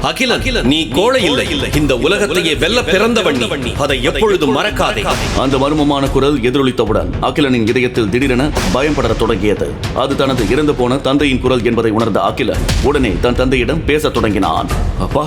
அகிலன், நீ கோழை இல்லை, இந்த உலகத்தையே வெல்ல பிறந்தவன் நீ. அதை எப்பொழுதும் மறக்காதே. அந்த மர்மமான குரல் எதிரொலித்தவுடன் அகிலனின் இதயத்தில் திடீரென பயம் படர தொடங்கியது. அது தனது இறந்து போன தந்தையின் குரல் என்பதை உணர்ந்த அகிலன் உடனே தன் தந்தையிடம் பேசத் தொடங்கினான். அப்பா,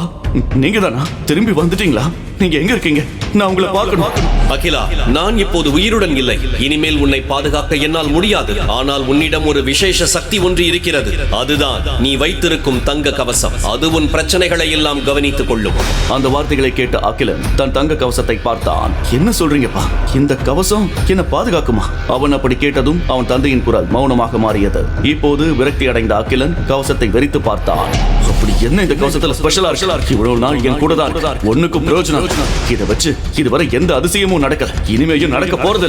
நீங்க தானா? திரும்பி வந்துட்டீங்களா? நீங்க எங்க இருக்கீங்க? நான் உங்களை பார்க்கணும். அகிலா, நான் இப்போது உயிருடன் இல்லை. இனிமேல் உன்னை பாதுகாக்க என்னால் முடியாது. ஆனால் உன்னிடம் ஒரு விசேஷ சக்தி ஒன்று இருக்கிறது. அதுதான் நீ வைத்திருக்கும் தங்க கவசம். அது உன் பிரச்சனைகளை எல்லாம் கவனித்துக் கொள்ளும். அந்த வார்த்தைகளை கேட்ட அகிலன் தன் தங்க கவசத்தை பார்த்தான். என்ன சொல்றீங்கப்பா? இந்த கவசம் என்ன பாதுகாக்குமா? அவன் அப்படி கேட்டதும் அவன் தந்தையின் குரல் மௌனமாக மாறியது. இப்போது விரக்தி அடைந்த அகிலன் கவசத்தை வெறித்து பார்த்தான். அப்படி என்ன இந்த கவசத்துல ஸ்பெஷலா இருக்கு? இவ்வளவு நாள் என் கூட தான் ஒண்ணுக்கும் பிரயோஜனம். இதை வச்சு இதுவரை எந்த அதிசயமும் நடக்கல, இனிமேயும் நடக்க போறது.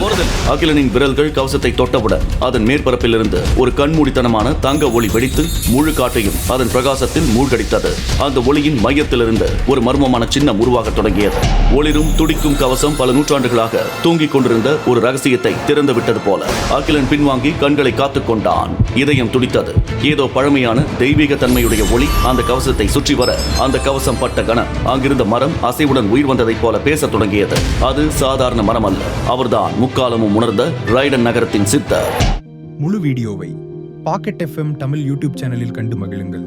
அகிலனின் விரல்கள் கவசத்தை தொட்டவுடன் அதன் மேற்பரப்பில் இருந்து ஒரு கண்மூடித்தனமான தங்க ஒளி வெடித்து முழு காட்டையும் அதன் பிரகாசத்தில் மூழ்கடித்தது. அந்த ஒளியின் மையத்திலிருந்து ஒரு மர்மமான சின்னம் உருவாக தொடங்கியது. ஒளிரும் துடிக்கும் கவசம் பல நூற்றாண்டுகளாக தூங்கிக் கொண்டிருந்த ஒரு ரகசியத்தை திறந்து விட்டது போல. அகிலன் பின்வாங்கி கண்களை காத்துக் கொண்டான். இதயம் துடித்தது. ஏதோ பழமையான தெய்வீக தன்மையுடைய ஒளி அந்த கவசத்தை சுற்றி வர அந்த கவசம் பட்ட கணம் அங்கிருந்த மரம் அசைவுடன் உயிர் வந்ததைப் போல பேசத் தொடங்கியது. அது சாதாரண மரம் அல்ல, அவர்தான் முக்காலமும் உணர்ந்த ரைடன் நகரத்தின் சித்தர். முழு வீடியோவை பாக்கெட் FM தமிழ் யூடியூப் சேனலில் கண்டு மகிழுங்கள்.